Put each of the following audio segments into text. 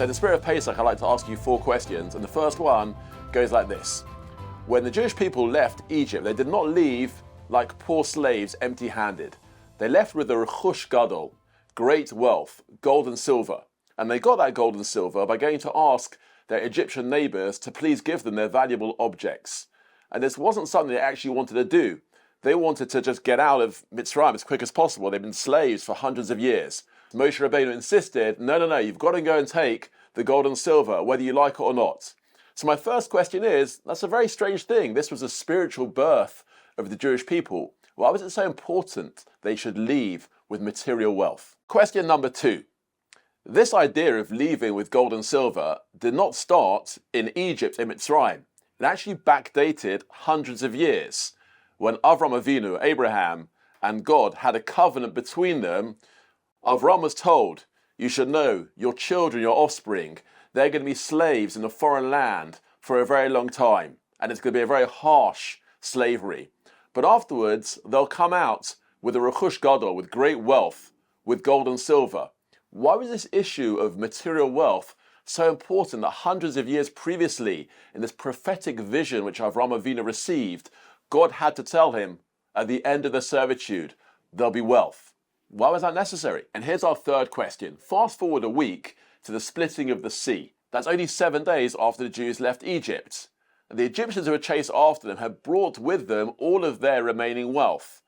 So in the spirit of Pesach, I'd like to ask you 4 questions, and the first one goes like this. When the Jewish people left Egypt, they did not leave like poor slaves empty-handed. They left with a rechush gadol, great wealth, gold and silver. And they got that gold and silver by going to ask their Egyptian neighbors to please give them their valuable objects. And this wasn't something they actually wanted to do. They wanted to just get out of Mitzrayim as quick as possible. They've been slaves for hundreds of years. Moshe Rabbeinu insisted, no, you've got to go and take the gold and silver, whether you like it or not. So my first question is, that's a very strange thing. This was a spiritual birth of the Jewish people. Why was it so important they should leave with material wealth? Question number 2. This idea of leaving with gold and silver did not start in Egypt, in Mitzrayim. It actually backdated hundreds of years when Avram Avinu, Abraham, and God had a covenant between them. Avram was told, you should know your children, your offspring, they're going to be slaves in a foreign land for a very long time. And it's going to be a very harsh slavery. But afterwards, they'll come out with a rechush gadol, with great wealth, with gold and silver. Why was this issue of material wealth so important that hundreds of years previously, in this prophetic vision which Avram Avinu received, God had to tell him, at the end of the servitude, there'll be wealth? Why was that necessary? And here's our third question. Fast forward a week to the splitting of the sea. That's only 7 days after the Jews left Egypt. And the Egyptians who had chased after them had brought with them all of their remaining wealth.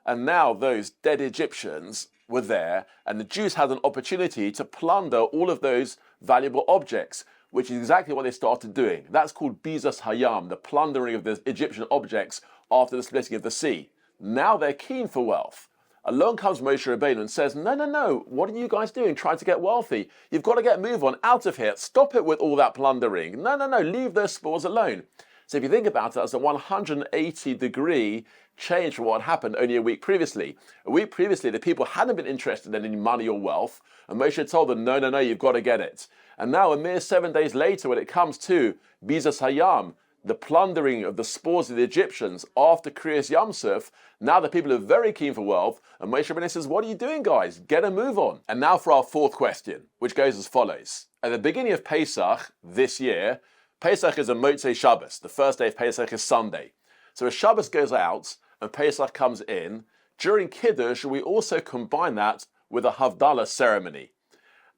And now those dead Egyptians were there, and the Jews had an opportunity to plunder all of those valuable objects, which is exactly what they started doing. That's called bizas hayam, the plundering of the Egyptian objects after the splitting of the sea. Now they're keen for wealth. Along comes Moshe Rabbeinu and says, no, what are you guys doing trying to get wealthy? You've got to get move on, out of here. Stop it with all that plundering. No, leave those spoils alone. So if you think about it, that's a 180-degree change from what happened only a week previously. A week previously, the people hadn't been interested in any money or wealth, and Moshe told them, no, you've got to get it. And now a mere 7 days later, when it comes to bizas hayam, the plundering of the spoils of the Egyptians after Kriyas Yamsuf, now the people are very keen for wealth, and Moshe Rabbeinu says, what are you doing, guys? Get a move on. And now for our 4th question, which goes as follows. At the beginning of Pesach this year, Pesach is a Motzei Shabbos. The first day of Pesach is Sunday. So as Shabbos goes out and Pesach comes in, during Kiddush, we also combine that with a Havdala ceremony.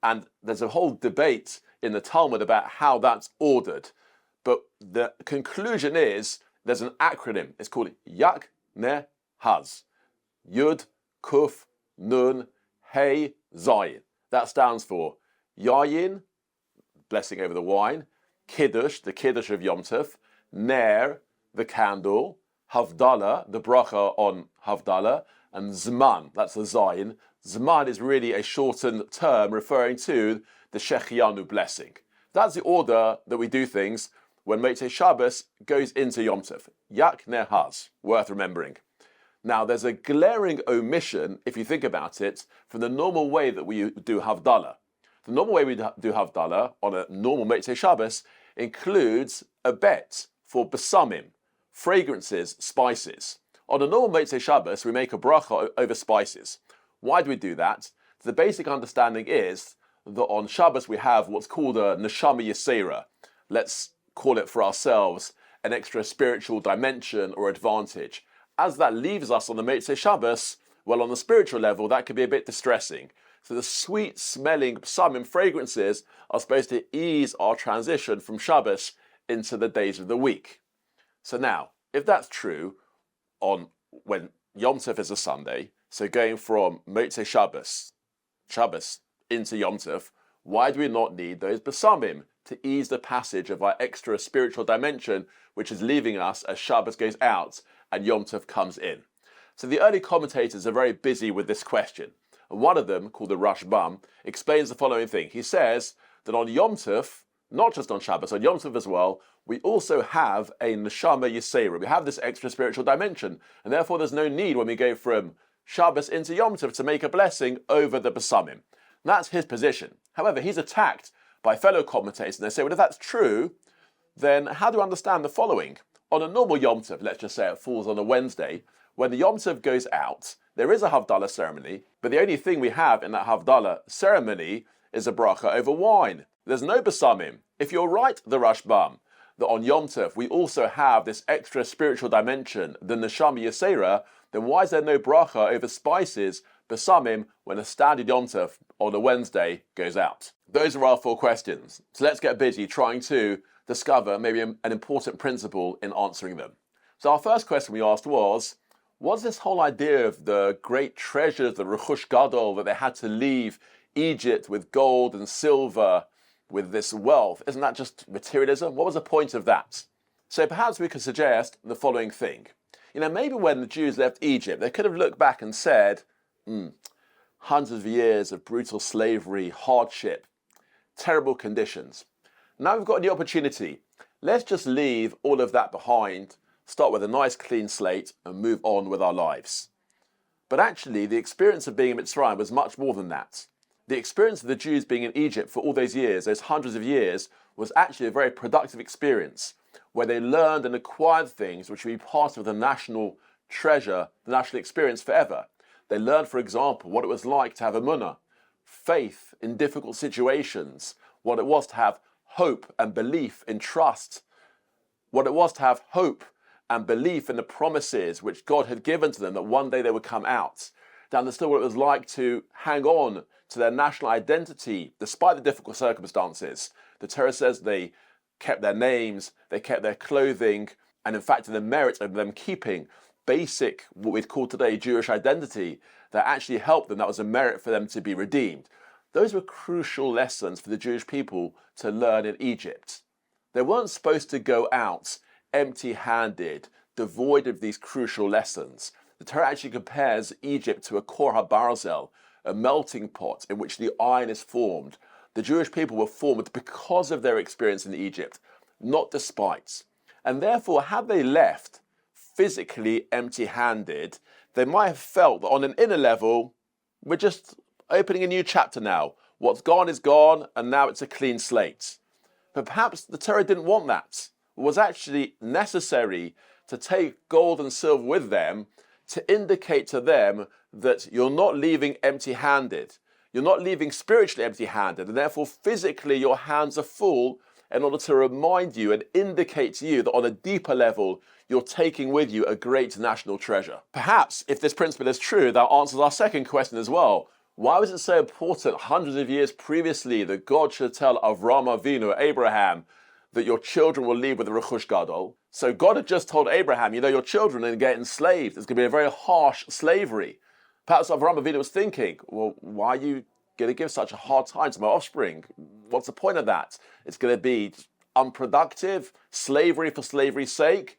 And there's a whole debate in the Talmud about how that's ordered. But the conclusion is, there's an acronym. It's called Yak Ne Haz. Yud, Kuf, Nun, Hey, Zayin. That stands for Yayin, blessing over the wine, Kiddush, the Kiddush of Yom Tov, Ner, the candle, Havdala, the bracha on Havdala, and Zman, that's the Zayin. Zman is really a shortened term referring to the Shechianu blessing. That's the order that we do things when Motzei Shabbos goes into Yom Tov. Yak Ne Haz, worth remembering. Now, there's a glaring omission, if you think about it, from the normal way that we do Havdala. The normal way we do Havdala on a normal Motzei Shabbos includes a bet for besamim, fragrances, spices. On a normal Motzei Shabbos, we make a bracha over spices. Why do we do that? The basic understanding is that on Shabbos we have what's called a neshama yisera. Let's call it for ourselves an extra spiritual dimension or advantage. As that leaves us on the Motzei Shabbos, well, on the spiritual level, that could be a bit distressing. So the sweet-smelling psalmim fragrances are supposed to ease our transition from Shabbos into the days of the week. So now, if that's true, when Yom Tov is a Sunday, so going from Motzei Shabbos into Yom Tov, why do we not need those besamim to ease the passage of our extra spiritual dimension, which is leaving us as Shabbos goes out and Yom Tov comes in? So the early commentators are very busy with this question. And one of them, called the Rashbam, explains the following thing. He says that on Yom Tov, not just on Shabbos, on Yom Tov as well, we also have a neshama yisera. We have this extra spiritual dimension, and therefore there's no need when we go from Shabbos into Yom Tov to make a blessing over the besamim. That's his position. However, he's attacked by fellow commentators, and they say, well, if that's true, then how do you understand the following? On a normal Yom Tov, let's just say it falls on a Wednesday, when the Yom Tov goes out, there is a Havdala ceremony, but the only thing we have in that Havdala ceremony is a bracha over wine. there's no besamim. If you're right, the Rashbam, that on Yom Tov we also have this extra spiritual dimension, the neshama yesera, then why is there no bracha over spices, besamim, when a standard Yom Tov on a Wednesday goes out? Those are our 4 questions. So let's get busy trying to discover maybe an important principle in answering them. So our first question we asked was, what's this whole idea of the great treasures, the rechush gadol, that they had to leave Egypt with gold and silver, with this wealth? Isn't that just materialism? What was the point of that? So perhaps we could suggest the following thing. Maybe when the Jews left Egypt, they could have looked back and said, hundreds of years of brutal slavery, hardship, terrible conditions. Now we've got the opportunity. Let's just leave all of that behind, start with a nice clean slate and move on with our lives. But actually, the experience of being in Mitzrayim was much more than that. The experience of the Jews being in Egypt for all those years, those hundreds of years, was actually a very productive experience where they learned and acquired things which would be part of the national treasure, the national experience forever. They learned, for example, what it was like to have emunah, faith in difficult situations, what it was to have hope and belief in trust, what it was to have hope and belief in the promises which God had given to them that one day they would come out. They understood what it was like to hang on to their national identity despite the difficult circumstances. The Torah says they kept their names, they kept their clothing, and in fact, the merit of them keeping basic, what we'd call today, Jewish identity, that actually helped them. That was a merit for them to be redeemed. Those were crucial lessons for the Jewish people to learn in Egypt. They weren't supposed to go out empty-handed, devoid of these crucial lessons. The Torah actually compares Egypt to a kor habarzel, a melting pot in which the iron is formed. The Jewish people were formed because of their experience in Egypt, not despite. And therefore, had they left physically empty-handed, they might have felt that on an inner level, we're just opening a new chapter now. What's gone is gone, and now it's a clean slate. But perhaps the Torah didn't want that. It was actually necessary to take gold and silver with them to indicate to them that you're not leaving empty-handed. You're not leaving spiritually empty-handed, and therefore physically your hands are full in order to remind you and indicate to you that on a deeper level, you're taking with you a great national treasure. Perhaps, if this principle is true, that answers our second question as well. Why was it so important hundreds of years previously that God should tell Avraham Avinu, Abraham, that your children will leave with the rechush gadol? So God had just told Abraham, your children are going to get enslaved. It's going to be a very harsh slavery. Perhaps Avraham Avinu was thinking, well, why are you going to give such a hard time to my offspring? What's the point of that? It's going to be unproductive, slavery for slavery's sake.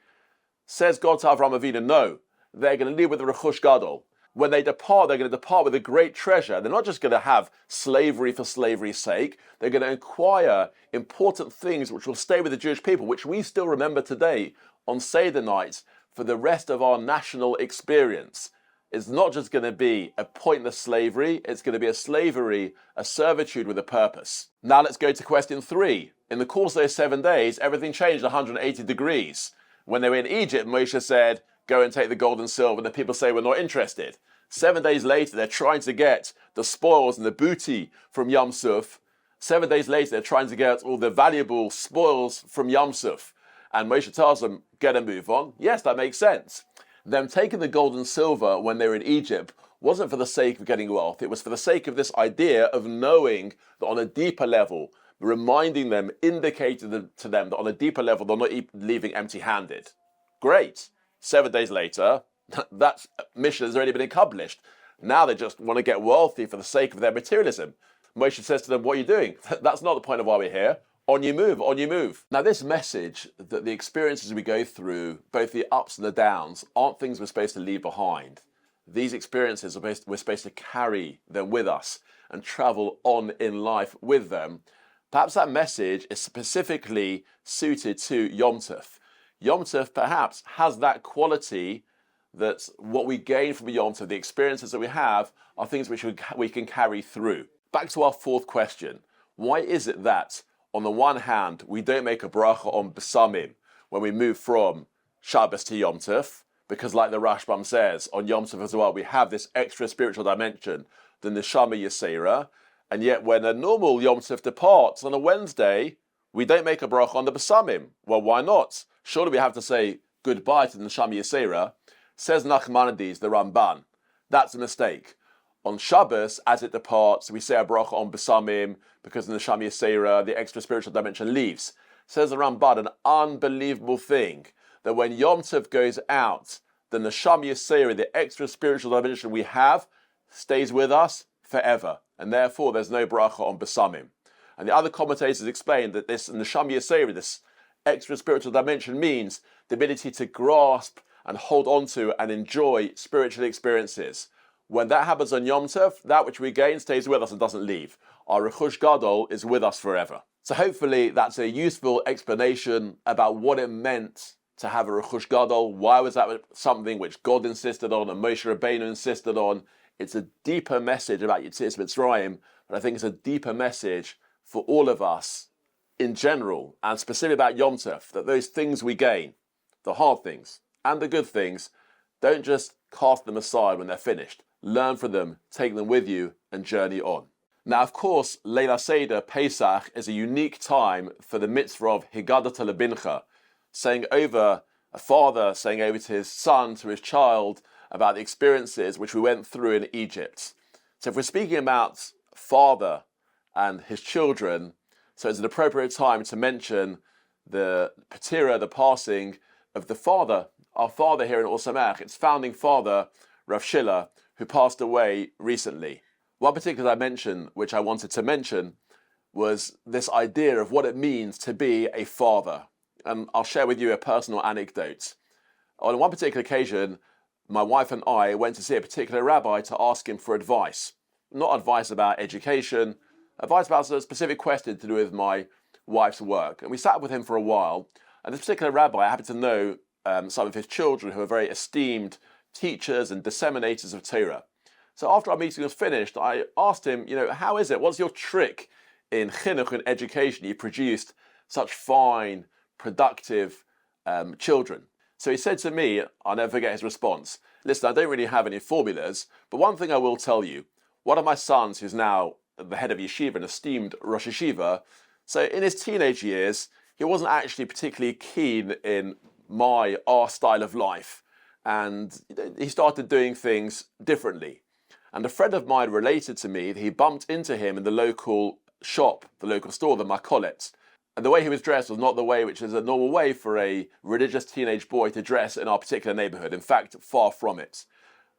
Says God to Avraham Avinu, no, they're going to leave with the rechush gadol. When they depart, they're going to depart with a great treasure. They're not just going to have slavery for slavery's sake. They're going to acquire important things which will stay with the Jewish people, which we still remember today on Seder night for the rest of our national experience. It's not just going to be a pointless slavery. It's going to be a slavery, a servitude with a purpose. Now let's go to question 3. In the course of those 7 days, everything changed 180 degrees. When they were in Egypt, Moshe said, go and take the gold and silver, and the people say we're not interested. 7 days later, they're trying to get the spoils and the booty from Yam Suf. 7 days later, they're trying to get all the valuable spoils from Yam Suf. And Moshe tells them, get a move on. Yes, that makes sense. Them taking the gold and silver when they were in Egypt wasn't for the sake of getting wealth. It was for the sake of this idea of knowing that on a deeper level, reminding them, indicating to them that on a deeper level, they're not leaving empty-handed. Great. 7 days later, that mission has already been accomplished. Now they just want to get wealthy for the sake of their materialism. Moshe says to them, what are you doing? That's not the point of why we're here. On you move, on you move. Now this message that the experiences we go through, both the ups and the downs, aren't things we're supposed to leave behind. These experiences we're supposed to carry them with us and travel on in life with them. Perhaps that message is specifically suited to Yom Tov. Yom Tov perhaps has that quality that what we gain from Yom Tov, the experiences that we have, are things which we can carry through. Back to our fourth question. Why is it that, on the one hand, we don't make a bracha on besamim when we move from Shabbos to Yom Tov? Because like the Rashbam says, on Yom Tov as well, we have this extra spiritual dimension, the neshama yesera. And yet when a normal Yom Tov departs on a Wednesday, we don't make a bracha on the Besamim. Well, why not? Surely we have to say goodbye to the Neshama Yisera. Says Nachmanides, the Ramban. That's a mistake. On Shabbos, as it departs, we say a bracha on Besamim because the Neshama Yisera, the extra spiritual dimension, leaves. Says the Ramban, an unbelievable thing, that when Yom Tov goes out, the Neshama Yisera, the extra spiritual dimension we have, stays with us forever. And therefore, there's no bracha on Besamim. And the other commentators explain that this Neshama Yisera, this extra spiritual dimension, means the ability to grasp and hold on to and enjoy spiritual experiences. When that happens on Yom Tov, that which we gain stays with us and doesn't leave. Our Rechush Gadol is with us forever. So hopefully that's a useful explanation about what it meant to have a Rechush Gadol. Why was that something which God insisted on and Moshe Rabbeinu insisted on? It's a deeper message about Yetzias Mitzrayim, but I think it's a deeper message for all of us in general, and specifically about Yom Tov, that those things we gain, the hard things and the good things, don't just cast them aside when they're finished. Learn from them, take them with you, and journey on. Now, of course, Leila Seder, Pesach, is a unique time for the mitzvah of Higadata Lebincha, saying over a father, saying over to his son, to his child, about the experiences which we went through in Egypt. So if we're speaking about father and his children, so it's an appropriate time to mention the patira, the passing of the father, our father here in Or Sameach, its founding father, Rav Shiller, who passed away recently. One particular dimension which I wanted to mention was this idea of what it means to be a father. And I'll share with you a personal anecdote. On one particular occasion, my wife and I went to see a particular rabbi to ask him for advice. Not advice about education, advice about a specific question to do with my wife's work. And we sat with him for a while. And this particular rabbi, I happened to know some of his children who are very esteemed teachers and disseminators of Torah. So after our meeting was finished, I asked him, how is it? What's your trick in chinuch and education? You produced such fine, productive children. So he said to me, I'll never forget his response, listen, I don't really have any formulas, but one thing I will tell you, one of my sons, who's now the head of yeshiva, an esteemed Rosh Yeshiva, so in his teenage years, he wasn't actually particularly keen in our style of life. And he started doing things differently. And a friend of mine related to me that he bumped into him in the local shop, the local store, the Makolet. And the way he was dressed was not the way which is a normal way for a religious teenage boy to dress in our particular neighborhood. In fact, far from it.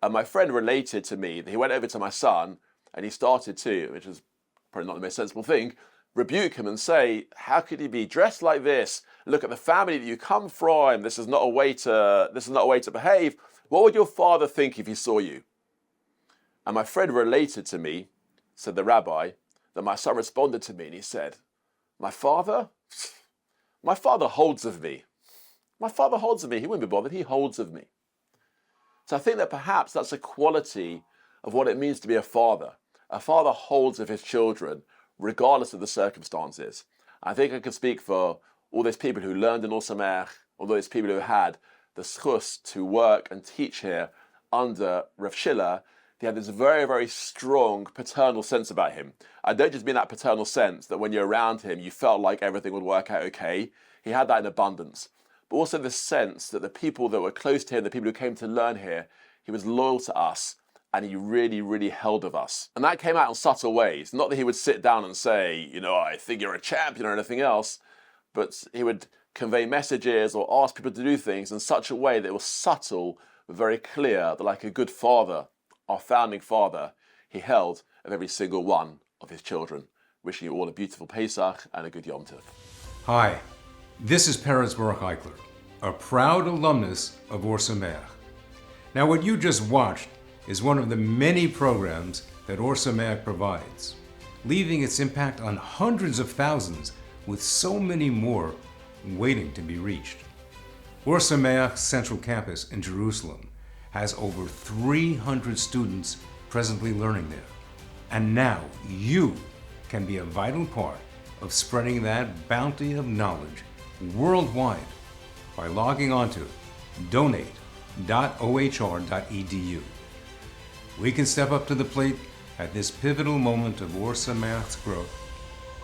And my friend related to me that he went over to my son and he started to, which is probably not the most sensible thing, rebuke him and say, how could he be dressed like this? Look at the family that you come from. This is not a way to behave. What would your father think if he saw you? And my friend related to me, said the rabbi, that my son responded to me and he said, my father holds of me. My father holds of me. He wouldn't be bothered. He holds of me. So I think that perhaps that's a quality of what it means to be a father. A father holds of his children, regardless of the circumstances. I think I can speak for all those people who learned in Or Sameach, all those people who had the schus to work and teach here under Rav Shiller. He had this very, very strong paternal sense about him. I don't just mean that paternal sense that when you're around him, you felt like everything would work out okay. He had that in abundance. But also the sense that the people that were close to him, the people who came to learn here, he was loyal to us and he really, really held of us. And that came out in subtle ways. Not that he would sit down and say, I think you're a champion or anything else, but he would convey messages or ask people to do things in such a way that it was subtle but very clear that like a good father, our founding father, he held of every single one of his children. Wishing you all a beautiful Pesach and a good Yom Tov. Hi, this is Peretz Baruch Eichler, a proud alumnus of Or Sameach. Now what you just watched is one of the many programs that Or Sameach provides, leaving its impact on hundreds of thousands with so many more waiting to be reached. Or Sameach's central campus in Jerusalem has over 300 students presently learning there. And now you can be a vital part of spreading that bounty of knowledge worldwide by logging on to donate.ohr.edu. We can step up to the plate at this pivotal moment of Or Sameach's growth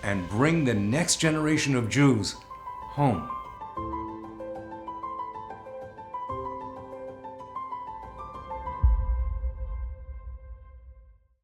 and bring the next generation of Jews home.